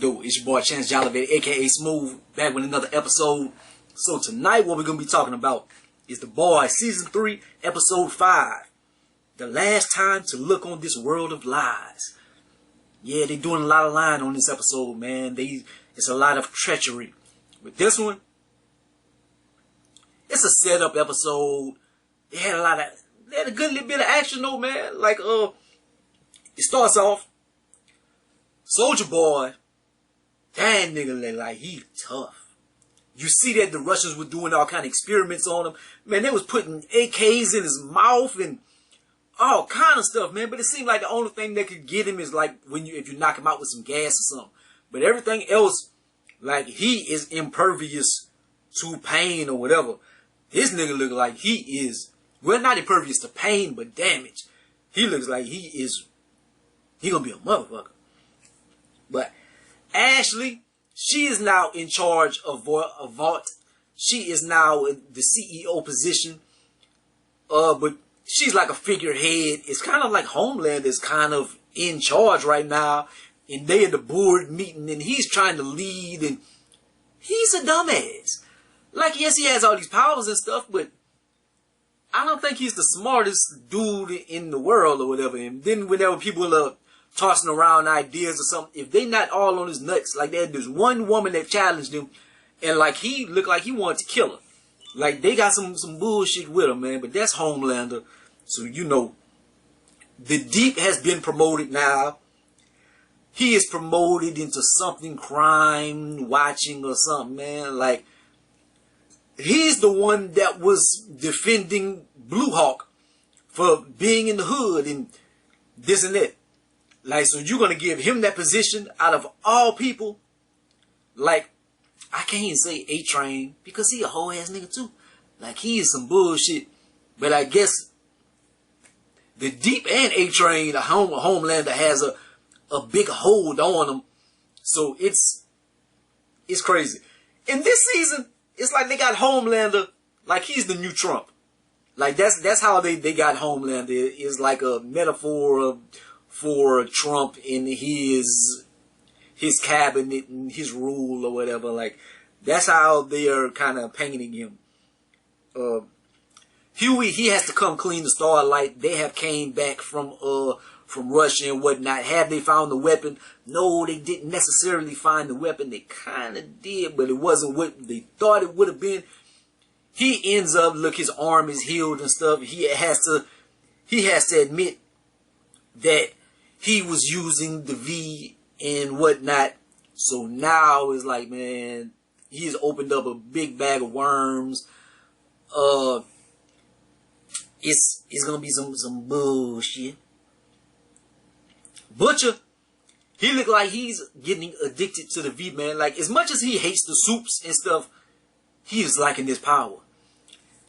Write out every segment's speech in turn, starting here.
do? It's your boy ChanceJolivette, aka Smooth, back with another episode. So tonight what we're going to be talking about is The Boys Season 3, Episode 5. The last time to look on this world of lies. Yeah, they doing a lot of lying on this episode, man. It's a lot of treachery. With this one, it's a setup episode. They had a good little bit of action though, man. Like, it starts off, Soulja Boy, that nigga look like he tough. You see that the Russians were doing all kind of experiments on him. Man, they was putting AKs in his mouth and all kind of stuff, man. But it seemed like the only thing that could get him is like if you knock him out with some gas or something. But everything else, like, he is impervious to pain or whatever. This nigga look like he is, well, not impervious to pain, but damage. He looks like he gonna be a motherfucker. But Ashley, she is now in charge of Vault. She is now in the CEO position. But she's like a figurehead. It's kind of like Homeland is kind of in charge right now. And they in the board meeting and he's trying to lead and he's a dumbass. Like, yes, he has all these powers and stuff, but I don't think he's the smartest dude in the world or whatever. And then whenever people are tossing around ideas or something, if they not all on his nuts, like there's one woman that challenged him and like he looked like he wanted to kill her. Like they got some bullshit with him, man, but that's Homelander. So, you know, the Deep has been promoted now. He is promoted into something crime watching or something, man. Like, he's the one that was defending Blue Hawk for being in the hood and this and that. Like, so you're going to give him that position out of all people? Like, I can't even say A-Train because he a whole ass nigga too. Like, he is some bullshit. But I guess the Deep and A-Train, the Homelander has a big hold on him. So it's crazy. In this season, it's like they got Homelander like he's the new Trump. Like, that's how they got Homelander. It's like a metaphor for Trump in his cabinet and his rule or whatever. Like, that's how they are kind of painting him. Hughie, he has to come clean the Starlight. They have came back from Russia and whatnot. Have they found the weapon? No, they didn't necessarily find the weapon. They kind of did, but it wasn't what they thought it would have been. He ends up, look, his arm is healed and stuff. He has to admit that he was using the V and whatnot. So now it's like, man, he's opened up a big bag of worms. It's gonna be some bullshit. Butcher, he look like he's getting addicted to the V, man. Like, as much as he hates the soups and stuff, he is liking this power.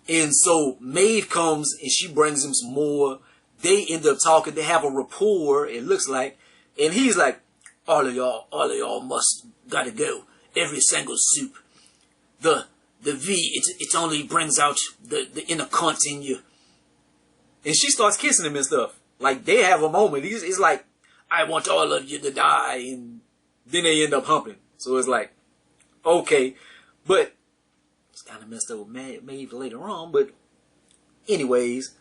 And so Maeve comes and she brings him some more. They end up talking. They have a rapport, it looks like. And he's like, all of y'all must gotta go. Every single soup. The V, it only brings out the inner cunt in you. And she starts kissing him and stuff. Like, they have a moment. It's like, I want all of you to die. And then they end up humping. So it's like, okay. But it's kind of messed up with Maeve later on. But anyways.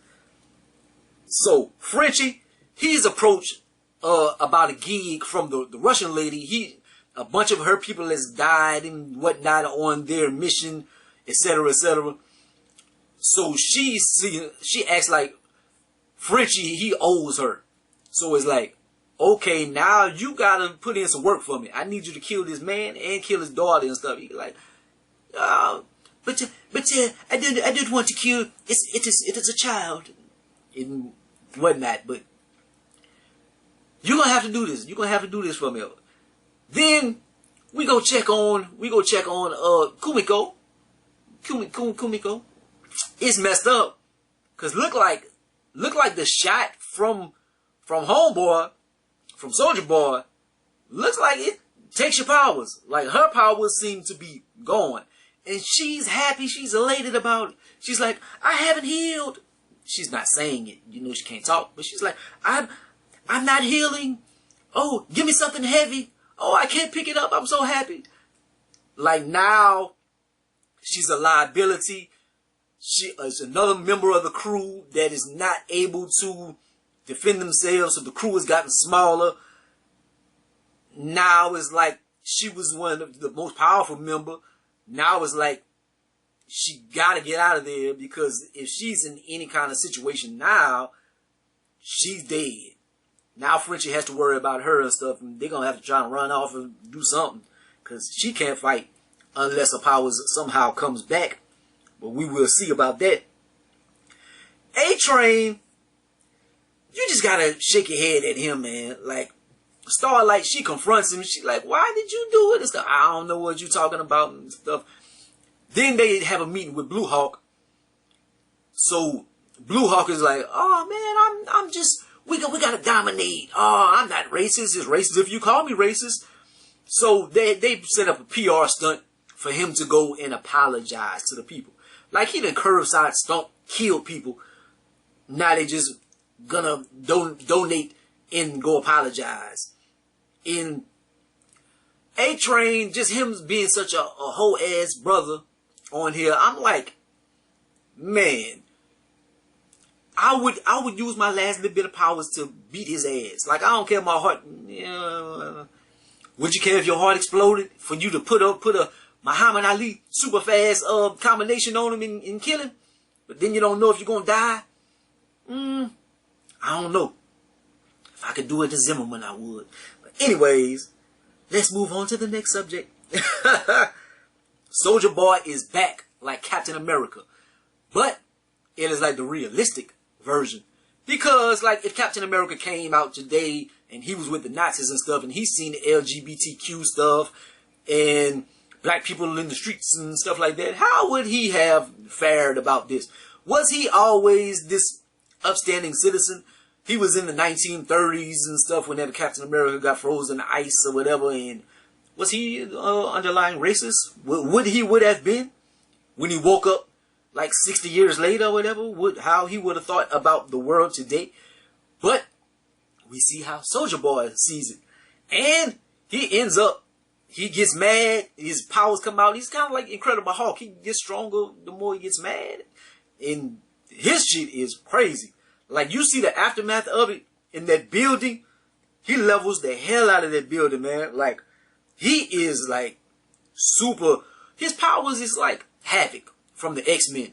So, Frenchie, he's approached about a gig from the Russian lady. A bunch of her people has died and whatnot on their mission, etc., etc. So she acts like Frenchie, he owes her. So it's like, okay, now you gotta put in some work for me. I need you to kill this man and kill his daughter and stuff. He's like, but I didn't want to kill. It is a child and whatnot. But you're gonna have to do this. You're gonna have to do this for me. Then we go check on Kimiko. Kimiko. It's messed up. Cause look like the shot from Homeboy, from Soulja Boy, looks like it takes your powers. Like, her powers seem to be gone. And she's happy, she's elated about it. She's like, I haven't healed. She's not saying it. You know she can't talk. But she's like, I'm not healing. Oh, give me something heavy. Oh, I can't pick it up. I'm so happy. Like now, she's a liability. She is another member of the crew that is not able to defend themselves. So the crew has gotten smaller. Now it's like she was one of the most powerful member. Now it's like she got to get out of there, because if she's in any kind of situation now, she's dead. Now Frenchie has to worry about her and stuff, and they're going to have to try and run off and do something, because she can't fight unless her powers somehow comes back. But we will see about that. A-Train, you just got to shake your head at him, man. Like, Starlight, she confronts him. She's like, why did you do it? And stuff. I don't know what you're talking about and stuff. Then they have a meeting with Blue Hawk. So Blue Hawk is like, oh man, I'm just, we gotta dominate. Oh, I'm not racist. It's racist if you call me racist. So they set up a PR stunt for him to go and apologize to the people. Like, he done curbside stomp, killed people. Now they just gonna donate and go apologize. In A-Train, just him being such a whole ass brother on here, I'm like, man, I would use my last little bit of powers to beat his ass. Like, I don't care if my heart, would you care if your heart exploded for you to put a Muhammad Ali super fast combination on him and kill him? But then you don't know if you're gonna die? I don't know. If I could do it to Zimmerman, I would. But anyways, let's move on to the next subject. Soulja Boy is back like Captain America. But it is like the realistic version. Because, like, if Captain America came out today and he was with the Nazis and stuff, and he's seen the LGBTQ stuff and black people in the streets and stuff like that, how would he have fared about this? Was he always this upstanding citizen? He was in the 1930s and stuff whenever Captain America got frozen in ice or whatever, and was he underlying racist? Would he have been when he woke up like 60 years later or whatever? How he would have thought about the world today? But we see how Soulja Boy sees it, and he ends up, he gets mad, his powers come out. He's kind of like Incredible Hulk. He gets stronger the more he gets mad, and his shit is crazy. Like, you see the aftermath of it in that building. He levels the hell out of that building, man. Like, he is like super. His powers is like Havoc from the X-Men.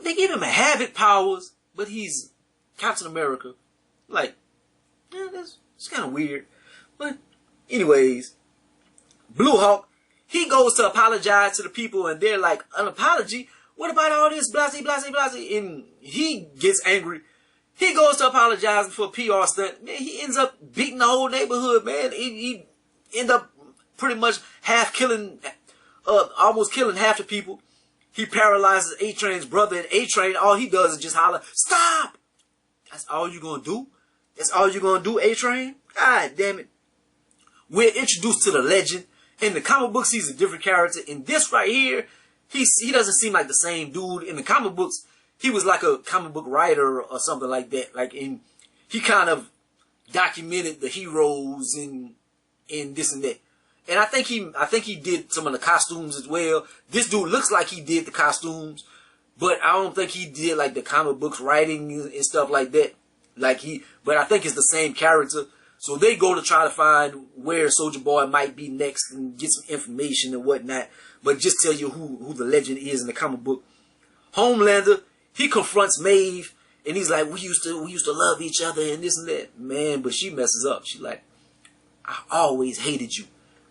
They give him a Havoc powers, but he's Captain America. Like, yeah, it's kind of weird. But anyways, Blue Hawk, he goes to apologize to the people, and they're like, an apology? What about all this blase, blase, blase? And he gets angry. He goes to apologize for a PR stunt. Man, he ends up beating the whole neighborhood, man. He ends up pretty much almost killing half the people. He paralyzes A-Train's brother, and A-Train, all he does is just holler, stop! That's all you gonna do? That's all you gonna do, A-Train? God damn it. We're introduced to the legend. In the comic books, he's a different character. In this right here, he doesn't seem like the same dude. In the comic books, he was like a comic book writer or something like that. Like, he kind of documented the heroes in this and that. And I think he did some of the costumes as well. This dude looks like he did the costumes, but I don't think he did like the comic books writing and stuff like that. But I think it's the same character. So they go to try to find where Soulja Boy might be next and get some information and whatnot. But just tell you who the legend is in the comic book. Homelander, he confronts Maeve, and he's like, we used to love each other and this and that. Man, but she messes up. She's like, I always hated you.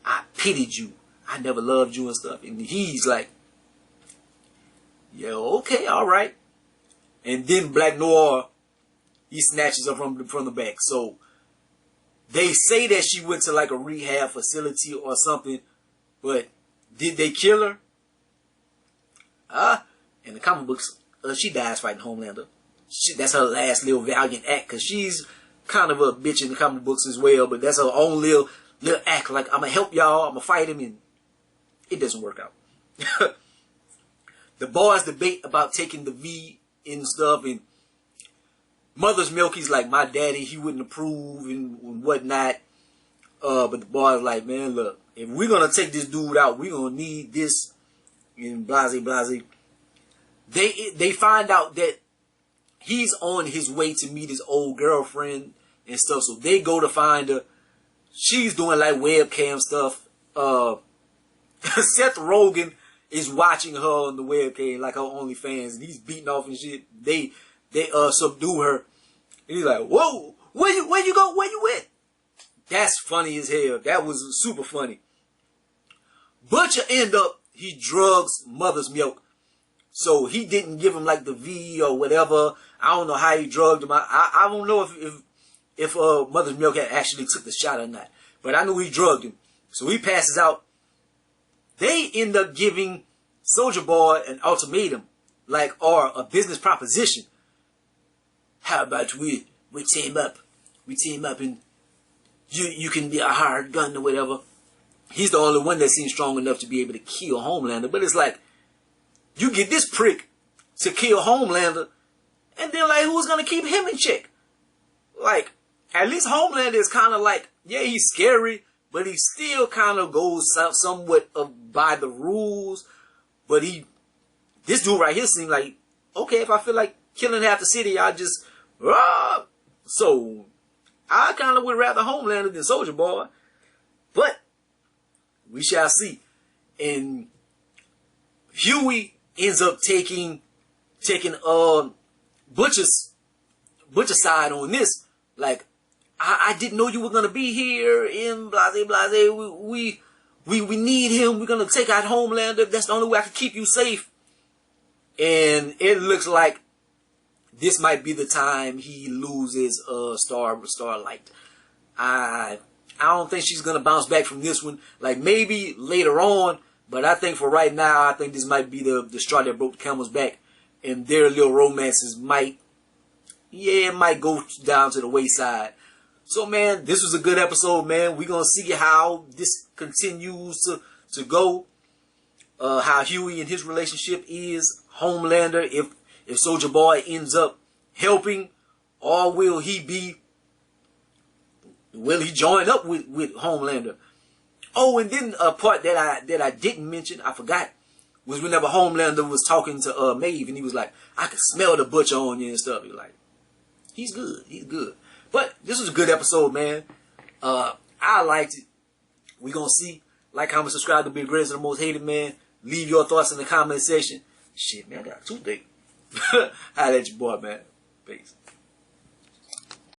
I pitied you. I never loved you and stuff. And he's like, yeah, okay, all right. And then Black Noir, he snatches her from the back. So they say that she went to like a rehab facility or something, but did they kill her? In the comic books, she dies fighting Homelander. That's her last little valiant act, because she's kind of a bitch in the comic books as well, but that's her own little act, like, I'm going to help y'all, I'm going to fight him, and it doesn't work out. The boys debate about taking the V and stuff, and Mother's Milk, he's like, my daddy, he wouldn't approve and whatnot. But the boy's like, man, look, if we're gonna take this dude out, we're gonna need this, and blase blase. They find out that he's on his way to meet his old girlfriend and stuff, so they go to find her. She's doing like webcam stuff. Seth Rogen is watching her on the webcam, like her OnlyFans, and he's beating off and shit. They subdue her, and he's like, whoa, where you go? Where you at? That's funny as hell. That was super funny. Butcher he drugs mother's milk. So he didn't give him like the V or whatever. I don't know how he drugged him. I don't know if mother's milk had actually took the shot or not. But I know he drugged him. So he passes out. They end up giving Soulja Boy an ultimatum, or a business proposition. How about we team up? We team up and you can be a hired gun or whatever. He's the only one that seems strong enough to be able to kill Homelander. But it's like, you get this prick to kill Homelander, and then like, who's gonna keep him in check? Like, at least Homelander is kind of like, yeah, he's scary, but he still kind of goes somewhat by the rules. But this dude right here seemed like, okay, if I feel like killing half the city, I just, so I kind of would rather Homelander than Soulja Boy, but we shall see. And Hughie ends up taking Butcher's side on this. Like, I didn't know you were gonna be here in blase blase. We need him. We're gonna take out Homelander. That's the only way I can keep you safe. And it looks like this might be the time he loses Starlight. I don't think she's gonna bounce back from this one. Like, maybe later on, but I think for right now, I think this might be the straw that broke the camel's back, and their little romances might go down to the wayside. So, man, this was a good episode, man. We're gonna see how this continues to go. How Hughie and his relationship is. Homelander, if Soulja Boy ends up helping, or will he join up with Homelander? Oh, and then a part that I didn't mention, I forgot, was whenever Homelander was talking to Maeve, and he was like, I can smell the butcher on you and stuff. He was like, he's good. But this was a good episode, man. I liked it. We gonna see. Like, comment, subscribe to be the greatest and the most hated, man. Leave your thoughts in the comment section. Shit, man, I got a toothache. Holla at your boy, man. Peace.